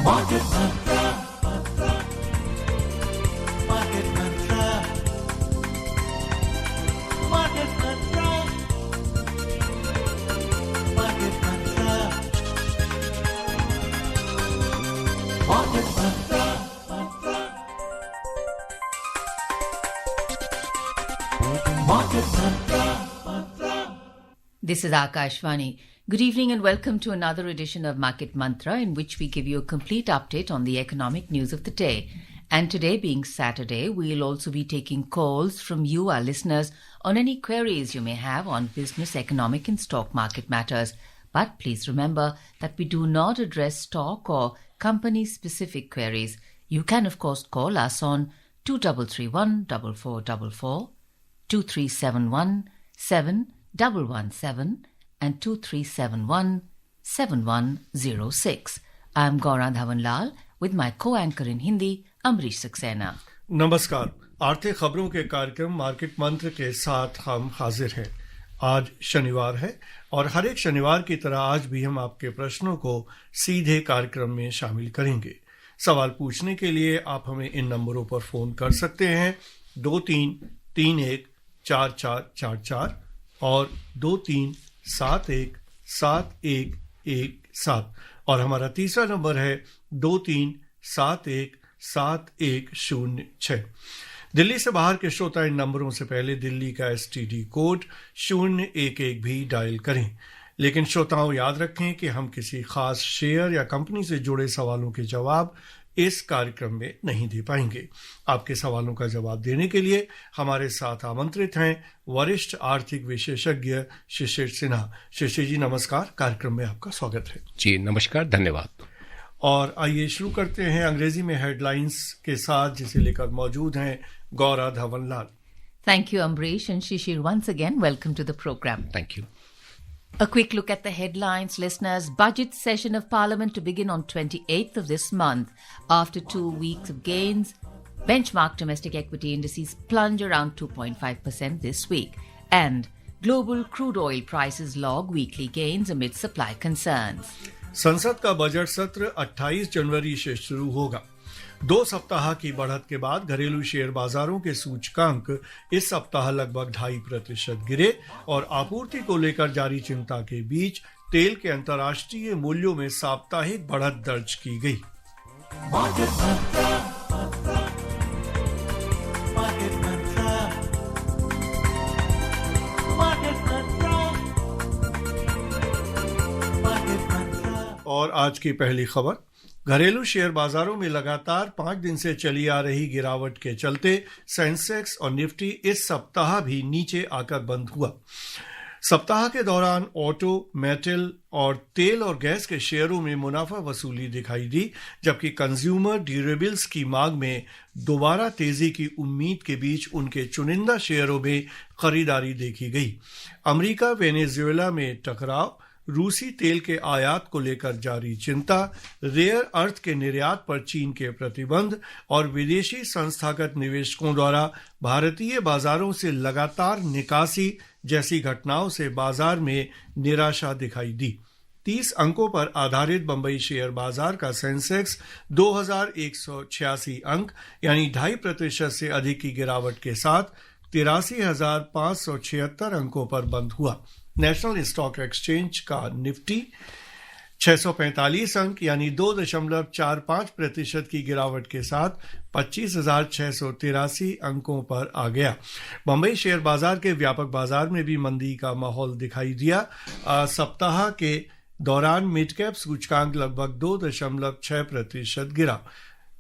Market Mantra. Market Mantra. Market Mantra. Market Mantra. Market Mantra. Market Mantra. This is Akashvani. Good evening and welcome to another edition of Market Mantra, in which we give you a complete update on the economic news of the day. And today being Saturday, we'll also be taking calls from you, our listeners, on any queries you may have on business, economic and stock market matters. But please remember that we do not address stock or company-specific queries. You can, of course, call us on 2331 4444, 2371 7117 and 2371 7106. I'm Gaura Dhawanlal with my co-anchor in Hindi, Amrish Saxena. नमस्कार। आर्थिक खबरों के कार्यक्रम market मंत्र के साथ हम हाजिर हैं। आज शनिवार है और हर एक शनिवार की तरह आज भी हम आपके प्रश्नों को सीधे कार्यक्रम में शामिल करेंगे। सवाल पूछने के लिए आप हमें इन नंबरों पर फोन कर सकते हैं 23314444 और 23717117 और हमारा तीसरा नंबर है 23717106। दिल्ली से बाहर के श्रोता इन नंबरों से पहले दिल्ली का STD कोड 011 भी डायल करें। लेकिन श्रोताओं याद रखें कि हम किसी खास शेयर या कंपनी से जुड़े सवालों के जवाब इस कार्यक्रम में नहीं दे पाएंगे। आपके सवालों का जवाब देने के लिए हमारे साथ आमंत्रित हैं वरिष्ठ आर्थिक विशेषज्ञ शिशिर सिन्हा। शिशिर जी नमस्कार, कार्यक्रम में आपका स्वागत है। जी नमस्कार, धन्यवाद। और आइए शुरू करते हैं अंग्रेजी में हेडलाइंस के साथ, जिसे लेकर मौजूद हैं Gaura धवनलाल। Thank you, Amrish, and Shishir. Once again, welcome to the program. Thank you. A quick look at the headlines, listeners. Budget session of Parliament to begin on 28th of this month. After 2 weeks of gains, benchmark domestic equity indices plunge around 2.5% this week. And global crude oil prices log weekly gains amid supply concerns. संसद का budget सत्र 28 जनवरी से शुरू होगा। 2 सप्ताह की बढ़त के बाद घरेलू शेयर बाजारों के सूचकांक इस सप्ताह लगभग 2.5% गिरे और आपूर्ति को लेकर जारी चिंता के बीच तेल के अंतर्राष्ट्रीय मूल्यों में साप्ताहिक बढ़त दर्ज की गई। और आज की पहली खबर, घरेलू शेयर बाजारों में लगातार 5 दिन से चली आ रही गिरावट के चलते सेंसेक्स और निफ्टी इस सप्ताह भी नीचे आकर बंद हुआ। सप्ताह के दौरान ऑटो, मेटल और तेल और गैस के शेयरों में मुनाफा वसूली दिखाई दी, जबकि कंज्यूमर ड्यूरेबल्स की मांग में दोबारा तेजी की उम्मीद के बीच उनके चुनिंदा शेयरों में खरीदारी देखी गई। अमेरिका वेनेजुएला में टकराव, रूसी तेल के आयात को लेकर जारी चिंता, रेयर अर्थ के निर्यात पर चीन के प्रतिबंध और विदेशी संस्थागत निवेशकों द्वारा भारतीय बाजारों से लगातार निकासी जैसी घटनाओं से बाजार में निराशा दिखाई दी। 30 अंकों पर आधारित बंबई शेयर बाजार का सेंसेक्स 2186 अंक यानी 2.5% से अधिक की गिरावट के साथ 83,576 अंकों पर बंद हुआ। नेशनल स्टॉक एक्सचेंज का निफ्टी 645 अंक यानी 2.45% की गिरावट के साथ 25,683 अंकों पर आ गया। बंबई शेयर बाजार के व्यापक बाजार में भी मंदी का माहौल दिखाई दिया। सप्ताह के दौरान मिड कैप सूचकांक लगभग 2.6% गिरा,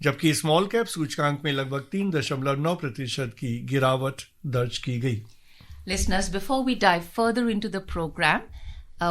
जबकि स्मॉल कैप सूचकांक में लगभग 3.9% की गिरावट दर्ज की गई। Listeners, before we dive further into the program,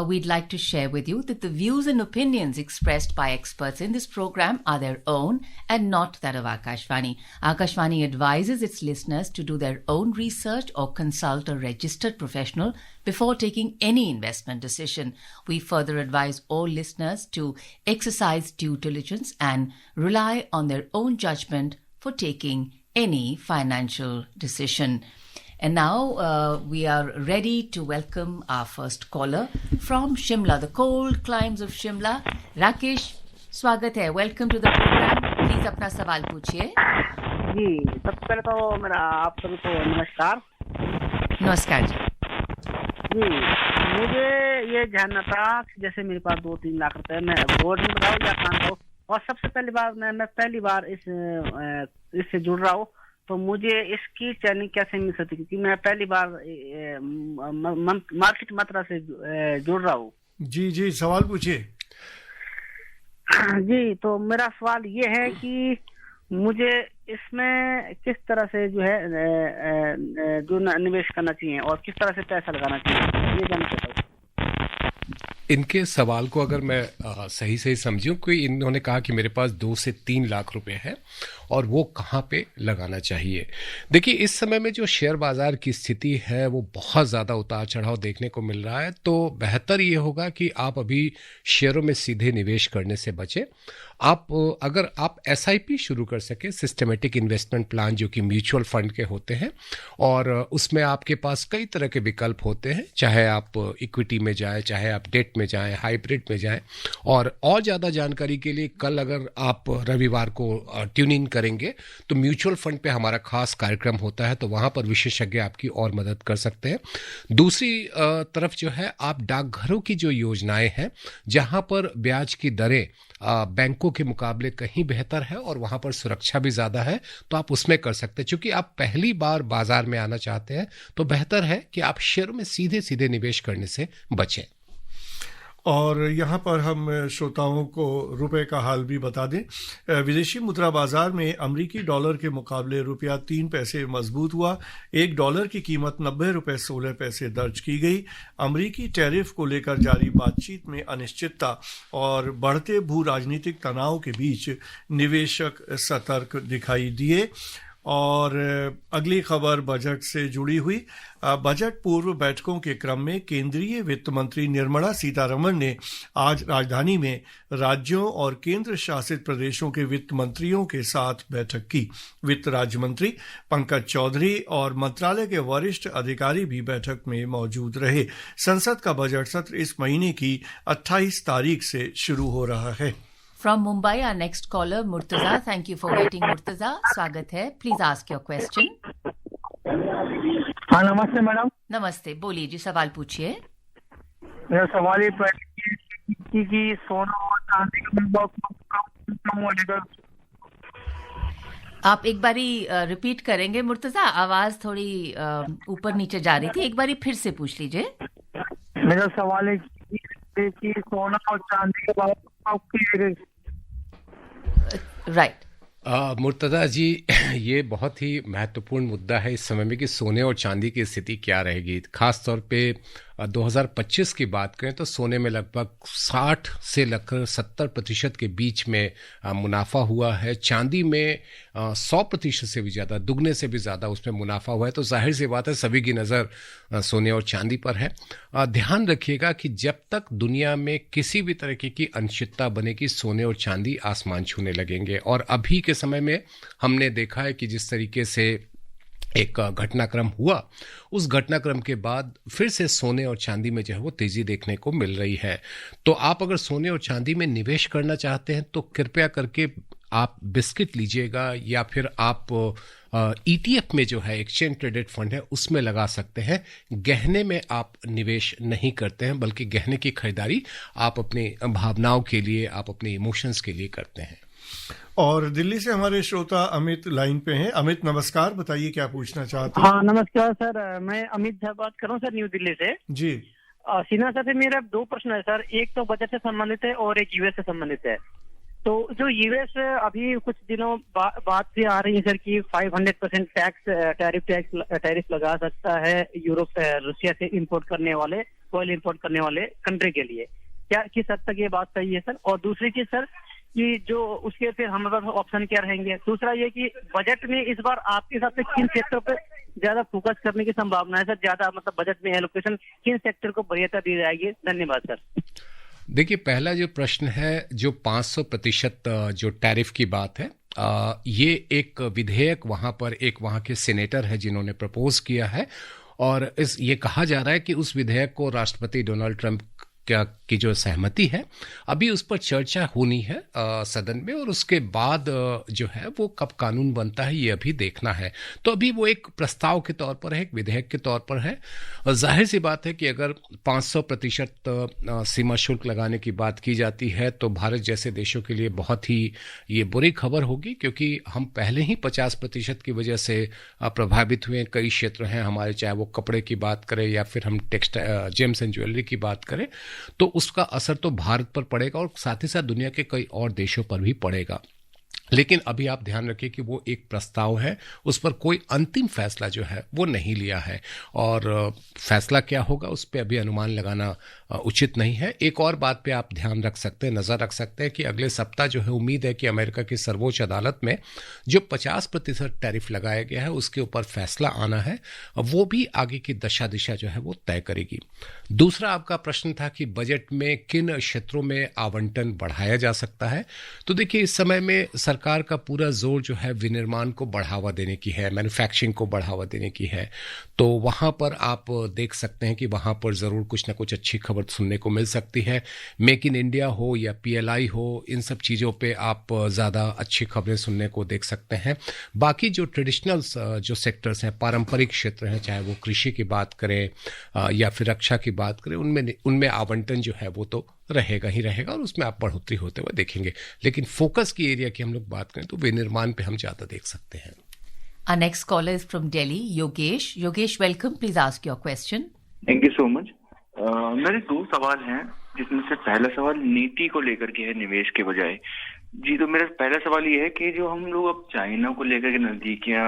we'd like to share with you that the views and opinions expressed by experts in this program are their own and not that of Akashvani. Akashvani advises its listeners to do their own research or consult a registered professional before taking any investment decision. We further advise all listeners to exercise due diligence and rely on their own judgment for taking any financial decision. And now we are ready to welcome our first caller from Shimla, the cold climes of Shimla. Rakesh, स्वागत है. Welcome to the program. Please अपना सवाल पूछिए. जी, सबसे पहले तो मेरा आप सभी को नमस्कार. नमस्कार जी. जी, मुझे ये जानना था, जैसे मेरे पास 2-3 लाख रुपए, मैं बोर्ड में बताऊँ या काम करूँ, और सबसे पहली बार मैं पहली बार इससे जुड़ रहा हूँ, तो मुझे इसकी ट्रेनिंग कैसे मिल सकती है, क्योंकि मैं पहली बार मार्केट मंत्रा से जुड़ रहा हूँ. जी सवाल पूछिए. जी, तो मेरा सवाल ये है कि मुझे इसमें किस तरह से जो है जो निवेश करना चाहिए और किस तरह से पैसा लगाना चाहिए, ये जानना चाहता हूँ. इनके सवाल को अगर मैं सही से समझूं कि इन्होंने कहा कि मेरे पास 2 से 3 लाख रुपए हैं और वो कहाँ पे लगाना चाहिए. देखिए, इस समय में जो शेयर बाजार की स्थिति है वो बहुत ज़्यादा उतार चढ़ाव देखने को मिल रहा है, तो बेहतर ये होगा कि आप अभी शेयरों में सीधे निवेश करने से बचें. अगर आप SIP शुरू कर सके, सिस्टमेटिक इन्वेस्टमेंट प्लान, जो कि म्यूचुअल फंड के होते हैं, और उसमें आपके पास कई तरह के विकल्प होते हैं, चाहे आप इक्विटी में जाएं, चाहे आप डेट में जाएं, हाइब्रिड में जाएं. और ज़्यादा जानकारी के लिए कल अगर आप रविवार को ट्यून इन करेंगे तो म्यूचुअल फंड पे हमारा खास कार्यक्रम होता है, तो वहाँ पर विशेषज्ञ आपकी और मदद कर सकते हैं. दूसरी तरफ जो है, आप डाकघरों की जो योजनाएं हैं, जहाँ पर ब्याज की दरें बैंकों के मुकाबले कहीं बेहतर है और वहां पर सुरक्षा भी ज्यादा है, तो आप उसमें कर सकते हैं. चूंकि आप पहली बार बाजार में आना चाहते हैं, तो बेहतर है कि आप शेयरों में सीधे सीधे निवेश करने से बचें. और यहाँ पर हम श्रोताओं को रुपए का हाल भी बता दें. विदेशी मुद्रा बाजार में अमरीकी डॉलर के मुकाबले रुपया 3 पैसे मजबूत हुआ. $1 की कीमत 90 रुपये 16 पैसे दर्ज की गई. अमरीकी टैरिफ को लेकर जारी बातचीत में अनिश्चितता और बढ़ते भू राजनीतिक तनाव के बीच निवेशक सतर्क दिखाई दिए. और अगली खबर बजट से जुड़ी हुई. बजट पूर्व बैठकों के क्रम में केंद्रीय वित्त मंत्री निर्मला सीतारमण ने आज राजधानी में राज्यों और केंद्र शासित प्रदेशों के वित्त मंत्रियों के साथ बैठक की. वित्त राज्य मंत्री पंकज चौधरी और मंत्रालय के वरिष्ठ अधिकारी भी बैठक में मौजूद रहे. संसद का बजट सत्र इस महीने की 28 तारीख से शुरू हो रहा है. From Mumbai, our next caller, Murtaza. Thank you for waiting, Murtaza. स्वागत है. Please ask your question. हाँ, नमस्ते मैडम. नमस्ते. बोलिए जी, सवाल पूछिए. मेरा सवाल ये कि सोना और चांदी का कम होगा. आप एक बारी रिपीट करेंगे मुर्तजा? आवाज थोड़ी ऊपर नीचे जा रही थी. एक बारी फिर से पूछ लीजिए. मेरा सवाल है कि सोना और चांदी का राइट. मुर्तजा जी, ये बहुत ही महत्वपूर्ण मुद्दा है इस समय में कि सोने और चांदी की स्थिति क्या रहेगी. खास तौर पे 2025 की बात करें तो सोने में लगभग 60 से लगकर 70% के बीच में मुनाफा हुआ है. चांदी में 100% से भी ज़्यादा, दुगने से भी ज़्यादा उसमें मुनाफा हुआ है. तो जाहिर सी बात है, सभी की नज़र सोने और चांदी पर है. ध्यान रखिएगा कि जब तक दुनिया में किसी भी तरीके की अनिश्चितता बनेगी, सोने और चांदी आसमान छूने लगेंगे. और अभी के समय में हमने देखा है कि जिस तरीके से एक घटनाक्रम हुआ, उस घटनाक्रम के बाद फिर से सोने और चांदी में जो है वो तेजी देखने को मिल रही है. तो आप अगर सोने और चांदी में निवेश करना चाहते हैं तो कृपया करके आप बिस्किट लीजिएगा, या फिर आप ETF में जो है एक्सचेंज ट्रेडेड फंड है उसमें लगा सकते हैं. गहने में आप निवेश नहीं करते हैं, बल्कि गहने की खरीदारी आप अपनी भावनाओं के लिए, आप अपने इमोशंस के लिए करते हैं. और दिल्ली से हमारे श्रोता अमित लाइन पे हैं. अमित नमस्कार, बताइए क्या पूछना चाहते हैं. हाँ, नमस्कार सर. मैं अमित झा बात कर रहा हूँ सर, न्यू दिल्ली से. जी. सिन्हा सर से मेरा 2 प्रश्न है सर. एक तो बजट से संबंधित है और एक यूएस से संबंधित है. तो जो यूएस अभी कुछ दिनों बाद से आ रही है सर कि 500% टैरिफ लगा सकता है यूरोप रूसिया से इंपोर्ट करने वाले, ऑयल इंपोर्ट करने वाले कंट्री के लिए. क्या किस हद तक ये बात सही है सर? और दूसरी चीज सर कि जो उसके फिर हमारे पास ऑप्शन क्या रहेंगे. दूसरा ये कि बजट में इस बार आपके हिसाब से किन सेक्टर पे ज्यादा फोकस करने की संभावना है सर? ज्यादा मतलब बजट में एलोकेशन किन सेक्टर को वरीयता दी जाएगी? धन्यवाद सर. देखिए, पहला जो प्रश्न है, जो 500% जो टैरिफ की बात है, ये एक विधेयक वहां पर एक वहां के सेनेटर है जिन्होंने प्रपोज किया है, और ये कहा जा रहा है कि उस विधेयक को राष्ट्रपति डोनाल्ड ट्रंप की जो सहमति है, अभी उस पर चर्चा होनी है सदन में, और उसके बाद जो है वो कब कानून बनता है ये अभी देखना है। तो अभी वो एक प्रस्ताव के तौर पर है, एक विधेयक के तौर पर है। जाहिर सी बात है कि अगर 500% सीमा शुल्क लगाने की बात की जाती है तो भारत जैसे देशों के लिए बहुत ही ये बुरी खबर होगी, क्योंकि हम पहले ही 50% की वजह से प्रभावित हुए कई क्षेत्र हैं हमारे, चाहे वो कपड़े की बात करें या फिर हम टेक्सटाइल जेम्स एंड ज्वेलरी की बात करें, तो उसका असर तो भारत पर पड़ेगा और साथ ही साथ दुनिया के कई और देशों पर भी पड़ेगा। लेकिन अभी आप ध्यान रखिए कि वो एक प्रस्ताव है, उस पर कोई अंतिम फैसला जो है वो नहीं लिया है, और फैसला क्या होगा उस पर अभी अनुमान लगाना उचित नहीं है। एक और बात पे आप ध्यान रख सकते हैं, नजर रख सकते हैं कि अगले सप्ताह जो है उम्मीद है कि अमेरिका की सर्वोच्च अदालत में जो 50% टैरिफ लगाया गया है उसके ऊपर फैसला आना है, वो भी आगे की दशा दिशा जो है वो तय करेगी। दूसरा आपका प्रश्न था कि बजट में किन क्षेत्रों में आवंटन बढ़ाया जा सकता है। तो देखिए, इस समय में सरकार का पूरा जोर जो है विनिर्माण को बढ़ावा देने की है, मैन्युफैक्चरिंग को बढ़ावा देने की है। तो वहां पर आप देख सकते हैं कि वहां पर जरूर कुछ ना कुछ अच्छी खबर सुनने को मिल सकती है। मेक इन इंडिया हो या PLI हो, इन सब चीजों पे आप ज्यादा अच्छी खबरें सुनने को देख सकते हैं। बाकी जो ट्रेडिशनल जो सेक्टर्स हैं, पारंपरिक क्षेत्र हैं, चाहे वो कृषि की बात करें या फिर रक्षा की बात करें, उनमें आवंटन जो है वो तो रहेगा ही रहेगा और उसमें आप बढ़ोतरी होते हुए देखेंगे। लेकिन फोकस की एरिया की हम लोग बात करें तो विनिर्माण पे हम ज्यादा देख सकते हैं। Our next caller is from Delhi, Yogesh. Yogesh, welcome. Please ask your question. Thank you so much. मेरे दो सवाल हैं, जिसमें से पहला सवाल नीति को लेकर के है, निवेश के बजाय। जी, तो मेरा पहला सवाल ये है कि जो हम लोग अब चाइना को लेकर के नजदीकियां,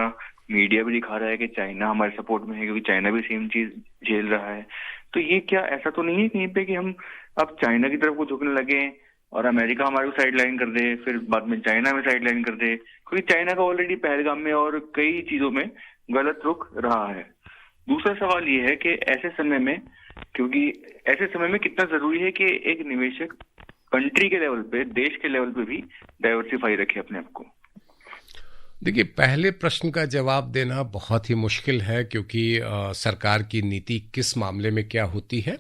मीडिया भी दिखा रहा है कि चाइना हमारे सपोर्ट में है क्योंकि चाइना भी सेम चीज झेल रहा है। तो ये क्या ऐसा तो नहीं है कहीं पे कि हम अब चाइना की तरफ को झुकने लगे और अमेरिका हमारे को साइड लाइन कर दे, फिर बाद में चाइना में साइड लाइन कर दे, क्योंकि चाइना का ऑलरेडी पहलगाम में और कई चीजों में गलत रुख रहा है। दूसरा सवाल ये है कि ऐसे समय में, क्योंकि ऐसे समय में कितना जरूरी है कि एक निवेशक कंट्री के लेवल पे, देश के लेवल पे भी डाइवर्सिफाई रखे अपने आप को। देखिए, पहले प्रश्न का जवाब देना बहुत ही मुश्किल है, क्योंकि सरकार की नीति किस मामले में क्या होती है।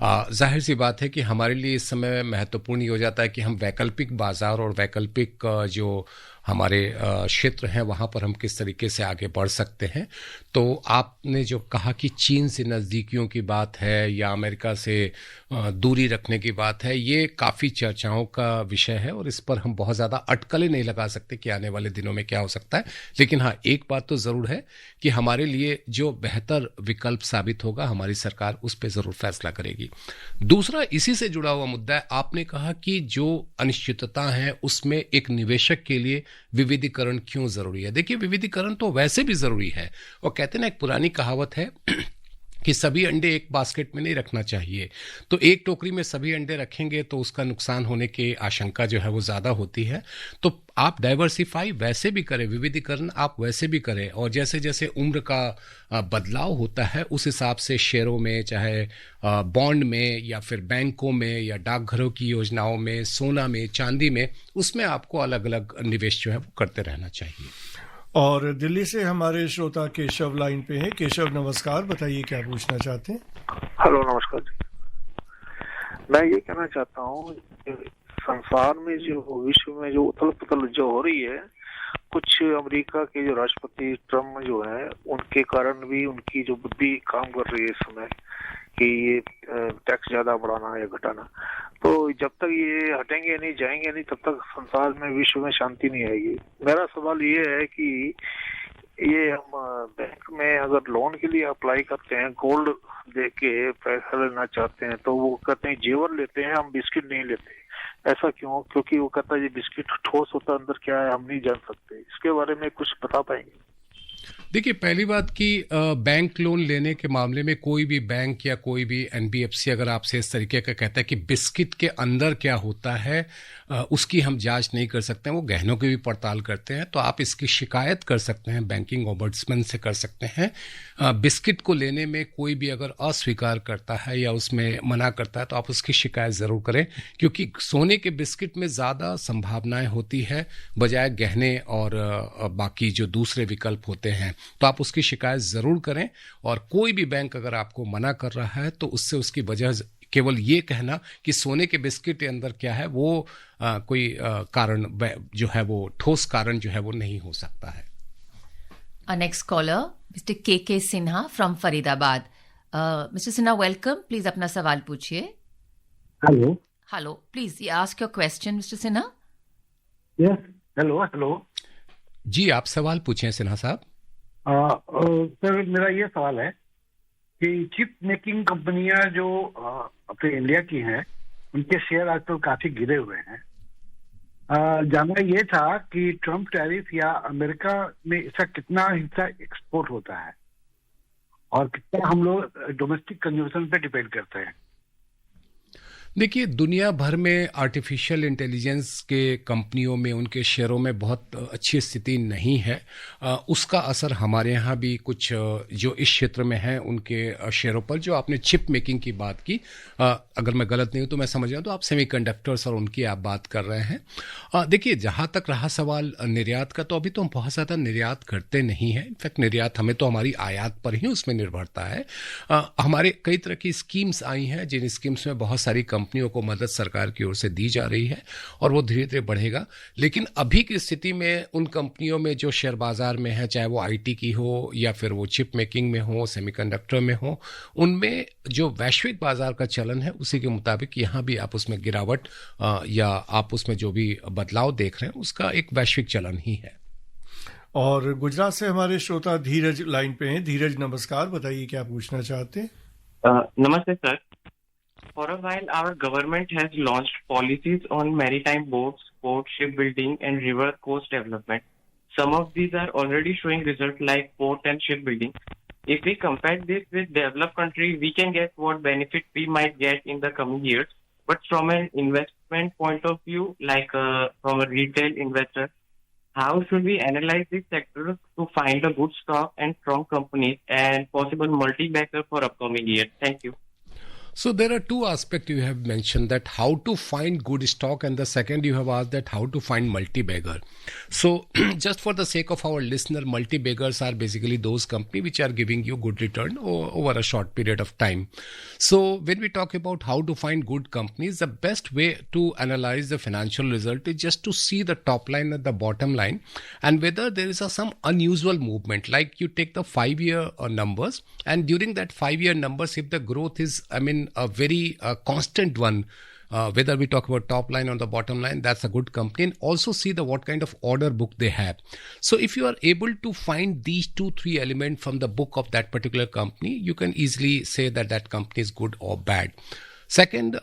जाहिर सी बात है कि हमारे लिए इस समय महत्वपूर्ण ही हो जाता है कि हम वैकल्पिक बाजार और वैकल्पिक जो हमारे क्षेत्र हैं वहाँ पर हम किस तरीके से आगे बढ़ सकते हैं। तो आपने जो कहा कि चीन से नज़दीकियों की बात है या अमेरिका से दूरी रखने की बात है, ये काफ़ी चर्चाओं का विषय है और इस पर हम बहुत ज़्यादा अटकलें नहीं लगा सकते कि आने वाले दिनों में क्या हो सकता है। लेकिन हाँ, एक बात तो ज़रूर है कि हमारे लिए जो बेहतर विकल्प साबित होगा, हमारी सरकार उस पर ज़रूर फैसला करेगी। दूसरा, इसी से जुड़ा हुआ मुद्दा है, आपने कहा कि जो अनिश्चितता है उसमें एक निवेशक के लिए विविधीकरण क्यों जरूरी है। देखिए, विविधीकरण तो वैसे भी जरूरी है। और कहते हैं ना, एक पुरानी कहावत है कि सभी अंडे एक बास्केट में नहीं रखना चाहिए। तो एक टोकरी में सभी अंडे रखेंगे तो उसका नुकसान होने की आशंका जो है वो ज्यादा होती है। तो आप डाइवर्सिफाई वैसे भी करें, विविधीकरण आप वैसे भी करें, और जैसे जैसे उम्र का बदलाव होता है उस हिसाब से शेयरों में, चाहे बॉन्ड में या फिर बैंकों में या डाकघरों की योजनाओं में, सोना में, चांदी में, उसमें आपको अलग अलग निवेश जो है वो करते रहना चाहिए। और दिल्ली से हमारे श्रोता केशव लाइन पे हैं। केशव, नमस्कार, बताइए क्या पूछना चाहते हैं। हेलो, नमस्कार जी। मैं ये कहना चाहता हूँ, संसार में जो विश्व में जो उथल पुथल जो हो रही है, कुछ अमेरिका के जो राष्ट्रपति ट्रम्प जो है उनके कारण भी उनकी जो बुद्धि काम कर रही है इस समय कि ये टैक्स ज्यादा बढ़ाना या घटाना। तो जब तक ये हटेंगे नहीं, जाएंगे नहीं, तब तक संसार में, विश्व में शांति नहीं आएगी। मेरा सवाल ये है कि ये हम बैंक में अगर लोन के लिए अप्लाई करते हैं, गोल्ड दे के पैसा लेना चाहते हैं, तो वो कहते हैं जेवर लेते हैं, हम बिस्किट नहीं लेते। ऐसा क्यों? क्योंकि वो कहता है ये बिस्किट ठोस होता है, अंदर क्या है हम नहीं जान सकते। इसके बारे में कुछ बता पाएंगे? देखिए, पहली बात कि बैंक लोन लेने के मामले में कोई भी बैंक या कोई भी एनबीएफसी अगर आपसे इस तरीके का कहता है कि बिस्किट के अंदर क्या होता है उसकी हम जांच नहीं कर सकते हैं, वो गहनों की भी पड़ताल करते हैं, तो आप इसकी शिकायत कर सकते हैं, बैंकिंग ओम्बड्समैन से कर सकते हैं। बिस्किट को लेने में कोई भी अगर अस्वीकार करता है या उसमें मना करता है तो आप उसकी शिकायत ज़रूर करें, क्योंकि सोने के बिस्किट में ज़्यादा संभावनाएं होती है बजाय गहने और बाकी जो दूसरे विकल्प होते हैं। तो आप उसकी शिकायत ज़रूर करें, और कोई भी बैंक अगर आपको मना कर रहा है तो उससे उसकी वजह केवल ये कहना कि सोने के बिस्किट के अंदर क्या है, वो कोई कारण जो है वो ठोस कारण जो है वो नहीं हो सकता है। Our next caller, Mr. KK Sinha from Faridabad. Mr. Sinha, welcome. Please अपना सवाल पूछिए. Hello. Hello. Please ask your question, Mr. Sinha. Yes. Hello. जी, आप सवाल पूछें सिन्हा साहब। सर, मेरा ये सवाल है कि चिप मेकिंग कंपनियां जो अपने इंडिया की हैं, उनके शेयर आजकल काफी गिरे हुए हैं। जानना ये था कि ट्रम्प टैरिफ या अमेरिका में इसका कितना हिस्सा एक्सपोर्ट होता है और कितना हम लोग डोमेस्टिक कंज्यूमशन पे डिपेंड करते हैं। देखिए, दुनिया भर में आर्टिफिशियल इंटेलिजेंस के कंपनियों में उनके शेयरों में बहुत अच्छी स्थिति नहीं है। उसका असर हमारे यहाँ भी कुछ जो इस क्षेत्र में हैं उनके शेयरों पर, जो आपने चिप मेकिंग की बात की, अगर मैं गलत नहीं हूँ तो मैं समझ रहा हूँ तो आप सेमीकंडक्टर्स और उनकी आप बात कर रहे हैं। देखिए, जहाँ तक रहा सवाल निर्यात का, तो अभी तो हम बहुत ज़्यादा निर्यात करते नहीं हैं। इनफैक्ट निर्यात हमें तो हमारी आयात पर ही उसमें निर्भरता है। हमारे कई तरह की स्कीम्स आई हैं, जिन स्कीम्स में बहुत सारी कंपनियों को मदद सरकार की ओर से दी जा रही है और वो धीरे धीरे बढ़ेगा। लेकिन अभी की स्थिति में उन कंपनियों में जो शेयर बाजार में है, चाहे वो आईटी की हो या फिर वो चिप मेकिंग में हो, सेमीकंडक्टर में हो, उनमें जो वैश्विक बाजार का चलन है उसी के मुताबिक यहाँ भी आप उसमें गिरावट या आप उसमें जो भी बदलाव देख रहे हैं उसका एक वैश्विक चलन ही है। और गुजरात से हमारे श्रोता धीरज लाइन पे हैं। धीरज, नमस्कार, बताइए क्या पूछना चाहते हैं। नमस्ते sir. For a while, our government has launched policies on maritime boats, port shipbuilding, and river coast development. Some of these are already showing results like port and shipbuilding. If we compare this with developed countries, we can guess what benefit we might get in the coming years. But from an investment point of view, like from a retail investor, how should we analyze this sector to find a good stock and strong companies and possible multi-bagger for upcoming years? Thank you. So there are two aspects you have mentioned, that how to find good stock, and the second you have asked that how to find multi-bagger. So just for the sake of our listener, multi-baggers are basically those companies which are giving you good return over a short period of time. So when we talk about how to find good companies, the best way to analyze the financial result is just to see the top line and the bottom line, and whether there is some unusual movement. Like you take the 5-year numbers, and during that 5-year numbers, if the growth is, a very constant one, whether we talk about top line or the bottom line, that's a good company. And also see what kind of order book they have. So if you are able to find these 2-3 elements from the book of that particular company, you can easily say that that company is good or bad. Second,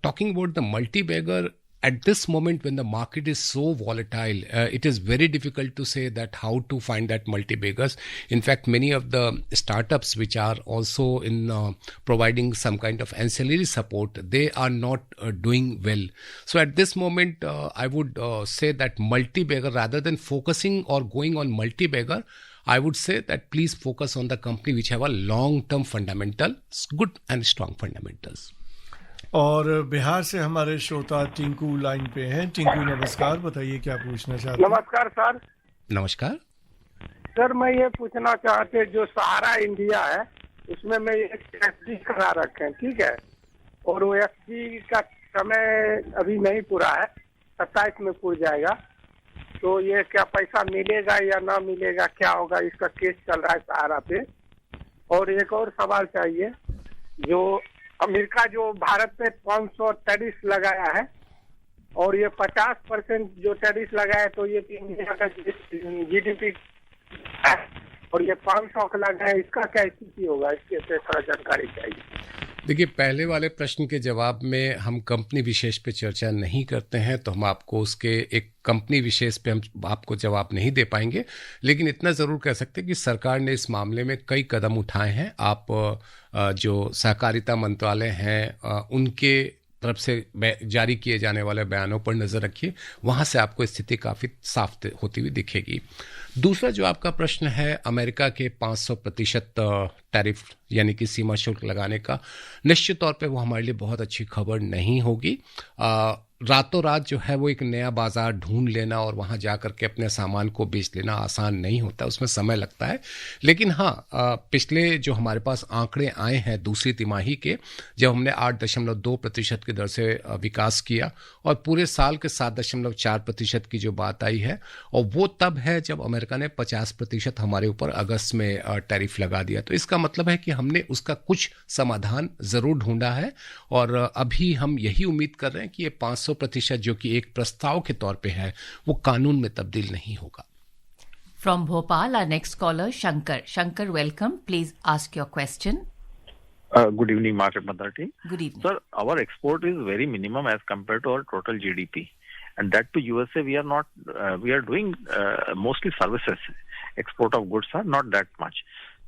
talking about the multi-bagger, at this moment when the market is so volatile, it is very difficult to say that how to find that multi-baggers. In fact, many of the startups which are also in providing some kind of ancillary support, they are not doing well. So at this moment, I would say that multi-bagger, rather than focusing or going on multi-bagger, I would say that please focus on the company which have a long-term fundamental, good and strong fundamentals. और बिहार से हमारे श्रोता Tinku line पे हैं। टिंकू, नमस्कार, बताइए क्या पूछना चाहते हैं। नमस्कार सर। नमस्कार सर, मैं ये पूछना चाहते, जो सहारा इंडिया है उसमें मैं एक एफडी करा रखे हैं, ठीक है, और वो एफडी का समय अभी नहीं पूरा है, 27 में पूरा जाएगा, तो ये क्या पैसा मिलेगा या ना मिलेगा, क्या होगा, इसका केस चल रहा है सहारा पे। और एक और सवाल चाहिए, जो अमेरिका जो भारत पे 500 टैरिफ लगाया है और ये 50% जो टैरिफ लगाया है, तो ये इंडिया का जीडीपी और ये 500 का लगा है, इसका क्या स्थिति होगा, इसके थोड़ा जानकारी चाहिए। देखिए, पहले वाले प्रश्न के जवाब में हम कंपनी विशेष पे चर्चा नहीं करते हैं, तो हम आपको उसके एक कंपनी विशेष पे हम आपको जवाब नहीं दे पाएंगे। लेकिन इतना ज़रूर कह सकते हैं कि सरकार ने इस मामले में कई कदम उठाए हैं। आप जो सहकारिता मंत्रालय हैं उनके तरफ से जारी किए जाने वाले बयानों पर नज़र रखिए, वहाँ से आपको स्थिति काफ़ी साफ होती हुई दिखेगी। दूसरा जो आपका प्रश्न है अमेरिका के 500% टैरिफ यानी कि सीमा शुल्क लगाने का, निश्चित तौर पे वो हमारे लिए बहुत अच्छी खबर नहीं होगी। रातों रात जो है वो एक नया बाजार ढूंढ लेना और वहाँ जा करके अपने सामान को बेच लेना आसान नहीं होता, उसमें समय लगता है। लेकिन हाँ, पिछले जो हमारे पास आंकड़े आए हैं दूसरी तिमाही के, जब हमने 8.2% की दर से विकास किया और पूरे साल के 7.4% की जो बात आई है, और वो तब है जब अमेरिका ने 50% हमारे ऊपर अगस्त में टैरिफ लगा दिया। तो इसका मतलब है कि हमने उसका कुछ समाधान ज़रूर ढूंढा है और अभी हम यही उम्मीद कर रहे हैं कि ये 500% जो कि एक प्रस्ताव के तौर पे है वो कानून में तब्दील नहीं होगा। From Bhopal, our next caller, Shankar. Shankar, welcome. Please ask your question. Good evening, Market Mother team. Good evening. Sir, our export is very minimum as compared to our total GDP. And that to USA, we are not, we are doing mostly services. Export of goods are not that much.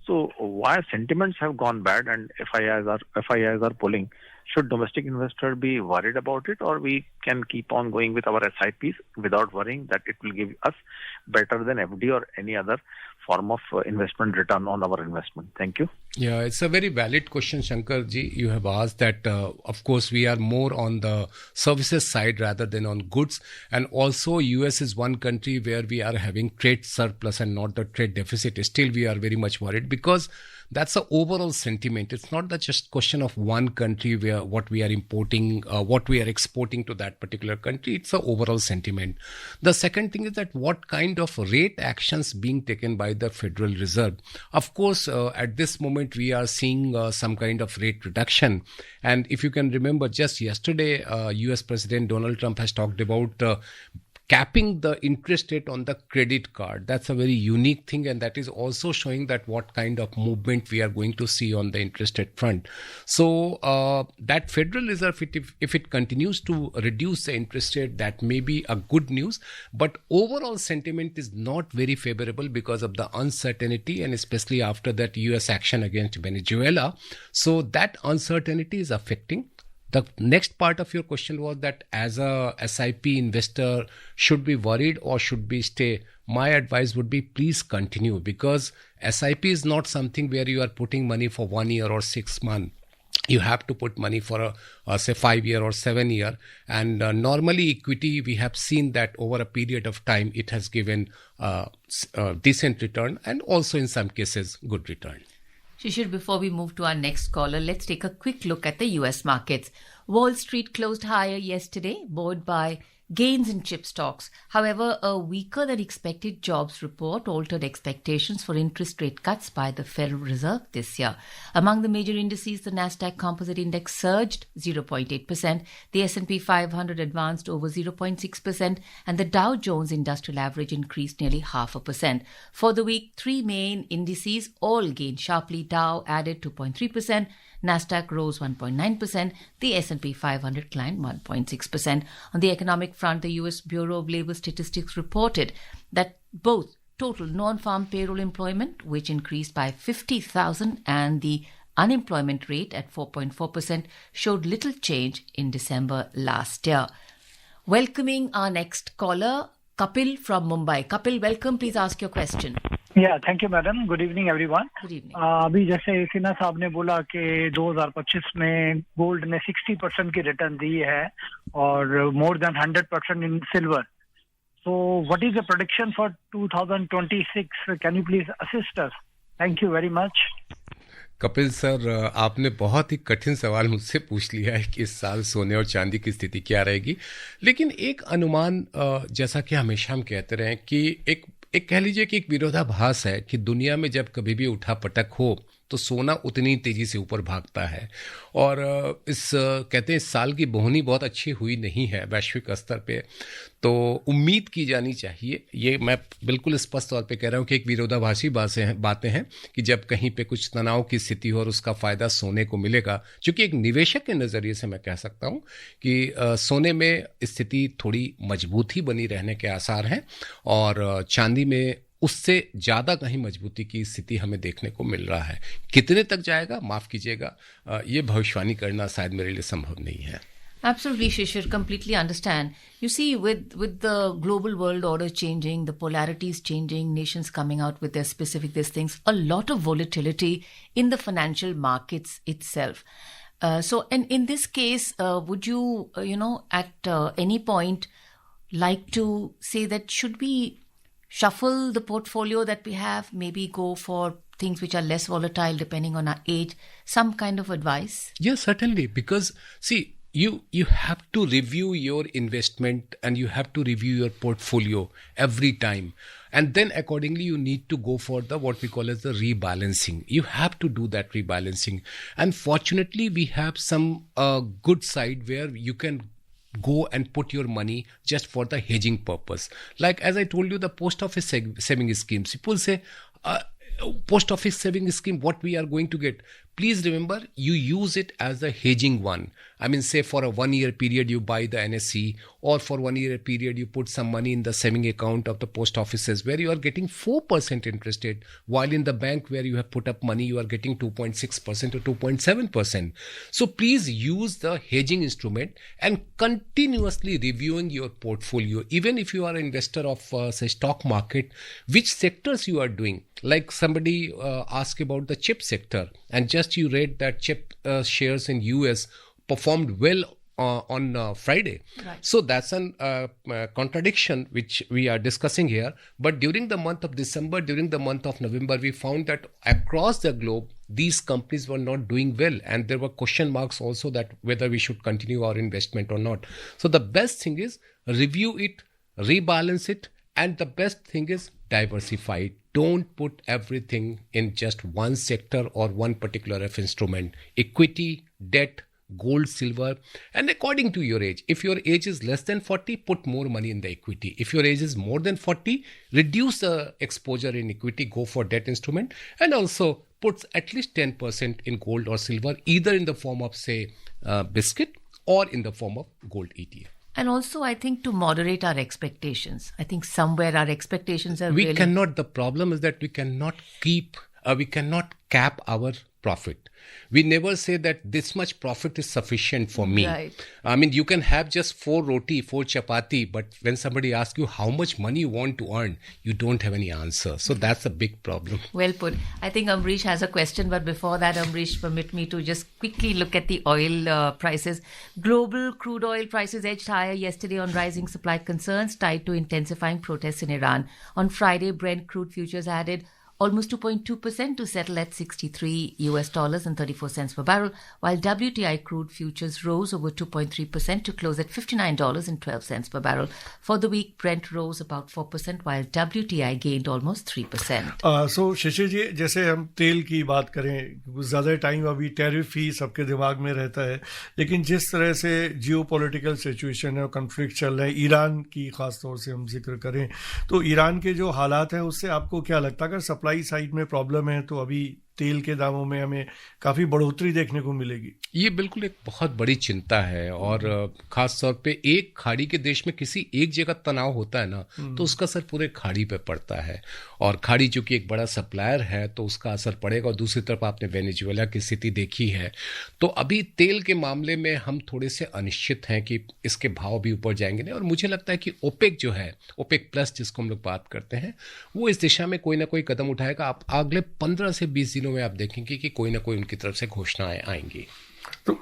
So why sentiments have gone bad and FIIs are pulling? Should domestic investors be worried about it, or we can keep on going with our SIPs without worrying that it will give us better than FD or any other form of investment return on our investment? Thank you. Yeah, it's a very valid question, Shankar ji. You have asked that, of course, we are more on the services side rather than on goods. And also, US is one country where we are having trade surplus and not the trade deficit. Still, we are very much worried because that's the overall sentiment. It's not that just question of one country where what we are importing, what we are exporting to that particular country. It's the overall sentiment. The second thing is that what kind of rate actions being taken by the Federal Reserve. Of course, at this moment, we are seeing some kind of rate reduction. And if you can remember, just yesterday, US President Donald Trump has talked about capping the interest rate on the credit card. That's a very unique thing, and that is also showing that what kind of movement we are going to see on the interest rate front. So that Federal Reserve, if it continues to reduce the interest rate, that may be a good news. But overall sentiment is not very favorable because of the uncertainty, and especially after that US action against Venezuela. So that uncertainty is affecting. The next part of your question was that as a SIP investor, should be worried or should we stay? My advice would be please continue, because SIP is not something where you are putting money for 1 year or 6 months. You have to put money for say 5 year or 7 year. And normally equity, we have seen that over a period of time, it has given decent return and also in some cases good return. Shishir, before we move to our next caller, let's take a quick look at the US markets. Wall Street closed higher yesterday, buoyed by gains in chip stocks. However, a weaker than expected jobs report altered expectations for interest rate cuts by the Federal Reserve this year. Among the major indices, the Nasdaq Composite Index surged 0.8%, the S&P 500 advanced over 0.6%, and the Dow Jones Industrial Average increased nearly 0.5%. For the week, three main indices all gained sharply. Dow added 2.3%, Nasdaq rose 1.9%, the S&P 500 climbed 1.6%. On the economic front, the U.S. Bureau of Labor Statistics reported that both total non-farm payroll employment, which increased by 50,000, and the unemployment rate at 4.4% showed little change in December last year. Welcoming our next caller, Kapil from Mumbai. Kapil, welcome. Please ask your question. Thank you madam. Good evening everyone. Good evening. अभी जैसे सिन्हा साहब ने बोला कि 2025 में gold ने 60% की return the है और more than 100% in silver. So what is the prediction for 2026? Can you please assist us? Thank you very much. Kapil sir, आपने बहुत ही कठिन सवाल मुझसे पूछ लिया है कि इस साल सोने और चांदी की स्थिति क्या रहेगी. लेकिन एक अनुमान, जैसा कि हमेशा हम कहते रहे कि एक कह लीजिए कि एक विरोधाभास है कि दुनिया में जब कभी भी उठापटक हो तो सोना उतनी तेजी से ऊपर भागता है। और कहते हैं इस साल की बोहनी बहुत अच्छी हुई नहीं है वैश्विक स्तर पे, तो उम्मीद की जानी चाहिए, ये मैं बिल्कुल स्पष्ट तौर पे कह रहा हूँ कि एक विरोधाभासी बातें हैं कि जब कहीं पे कुछ तनाव की स्थिति हो और उसका फायदा सोने को मिलेगा, क्योंकि एक निवेशक के नज़रिए से मैं कह सकता हूँ कि सोने में स्थिति थोड़ी मजबूत ही बनी रहने के आसार हैं, और चांदी में उससे ज़्यादा कहीं मजबूती की स्थिति हमें देखने को मिल रहा है। कितने तक जाएगा, माफ़ कीजिएगा, ये भविष्यवाणी करना शायद मेरे लिए संभव नहीं है। Absolutely, Shishir, completely understand. You see, with the global world order changing, the polarities changing, nations coming out with their specific things, a lot of volatility in the financial markets itself. So, in this case, would you, at any point like to say that should we shuffle the portfolio that we have, maybe go for things which are less volatile depending on our age, some kind of advice? Yes, certainly, because see, you have to review your investment and you have to review your portfolio every time, and then accordingly you need to go for the what we call as the rebalancing. You have to do that rebalancing, and fortunately we have some good side where you can go and put your money just for the hedging purpose. Like as I told you, the post office saving schemes, people say post office saving scheme, what we are going to get, please remember, you use it as a hedging one. I mean, say for a 1 year period you buy the NSE, or for 1 year period you put some money in the saving account of the post offices where you are getting 4% interest rate, while in the bank where you have put up money you are getting 2.6% or 2.7%. So please use the hedging instrument and continuously reviewing your portfolio. Even if you are an investor of say stock market, which sectors you are doing. Like somebody asked about the chip sector, and just you read that chip shares in US performed well on Friday. Right. So that's a contradiction which we are discussing here. But during the month of December, during the month of November, we found that across the globe, these companies were not doing well. And there were question marks also that whether we should continue our investment or not. So the best thing is review it, rebalance it, and the best thing is diversify it. Don't put everything in just one sector or one particular instrument. Equity, debt, gold, silver, and according to your age. If your age is less than 40, put more money in the equity. If your age is more than 40, reduce the exposure in equity, go for debt instrument, and also put at least 10% in gold or silver, either in the form of say biscuit or in the form of gold ETF. And also, I think to moderate our expectations. I think somewhere our expectations are we cannot, the problem is that we cannot cap our profit. We never say that this much profit is sufficient for me. Right. I mean, you can have just 4 roti, 4 chapati, but when somebody asks you how much money you want to earn, you don't have any answer. So that's a big problem. Well put. I think Amrish has a question, but before that, Amrish, permit me to just quickly look at the oil prices. Global crude oil prices edged higher yesterday on rising supply concerns tied to intensifying protests in Iran. On Friday, Brent crude futures added almost 2.2% to settle at $63.34 per barrel, while WTI crude futures rose over 2.3% to close at $59.12 per barrel. For the week, Brent rose about 4%, while WTI gained almost 3%. So, शिशिर जी, जैसे हम तेल की बात करें, ज़्यादा time अभी tariff ही सबके दिमाग में रहता है, लेकिन जिस तरह से जियोपॉलिटिकल सिचुएशन है और कॉन्फ्लिक्ट चल रहा है, ईरान की खास तौर से हम जिक्र करें, तो ईरान के जो हालात हैं उससे आपको क्या लगता है? अगर सप्लाई साइड में प्रॉब्लम है तो अभी तेल के दामों में हमें काफी बढ़ोतरी देखने को मिलेगी। ये बिल्कुल एक बहुत बड़ी चिंता है, और खास तौर पे एक खाड़ी के देश में किसी एक जगह तनाव होता है ना, तो उसका असर पूरे खाड़ी पे पड़ता है, और खाड़ी चूंकि एक बड़ा सप्लायर है तो उसका असर पड़ेगा। और दूसरी तरफ आपने वेनेजुएला की स्थिति देखी है, तो अभी तेल के मामले में हम थोड़े से अनिश्चित हैं कि इसके भाव भी ऊपर जाएंगे नहीं। और मुझे लगता है कि ओपेक जो है, ओपेक प्लस जिसको हम लोग बात करते हैं, वो इस दिशा में कोई ना कोई कदम उठाएगा। आप अगले 15 से 20 दिनों में आप देखेंगे कि कोई ना कोई उनकी तरफ से घोषणाएं आएंगी। तो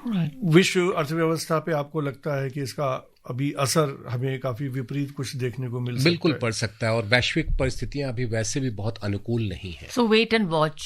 विश्व अर्थव्यवस्था पे आपको लगता है कि इसका अभी असर हमें काफी विपरीत कुछ देखने को मिल सकता है। बिल्कुल पड़ सकता है, और वैश्विक परिस्थितियां अभी वैसे भी बहुत अनुकूल नहीं है। So wait and watch,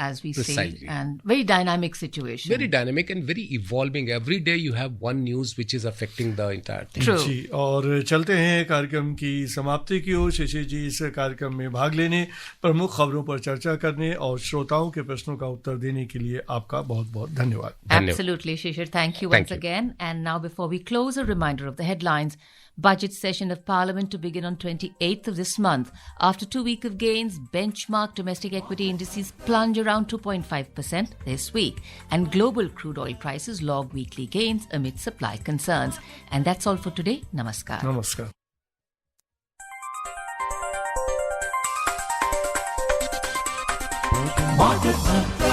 as we say, Precisely. and very dynamic situation. Very dynamic and very evolving. Every day you have one news which is affecting the entire thing. True. जी, और चलते हैं कार्यक्रम की समाप्ति की ओर। शिशिर जी, इस कार्यक्रम में भाग लेने, प्रमुख खबरों पर चर्चा करने और श्रोताओं के प्रश्नों का उत्तर देने के लिए आपका बहुत बहुत धन्यवाद। Absolutely, Shishir. Thank you once again. And now, before we close, a reminder of the headlines. Budget session of Parliament to begin on 28th of this month. After 2 weeks of gains, benchmark domestic equity indices plunge around 2.5% this week. And global crude oil prices log weekly gains amid supply concerns. And that's all for today. Namaskar. नमस्कार। Market Mantra.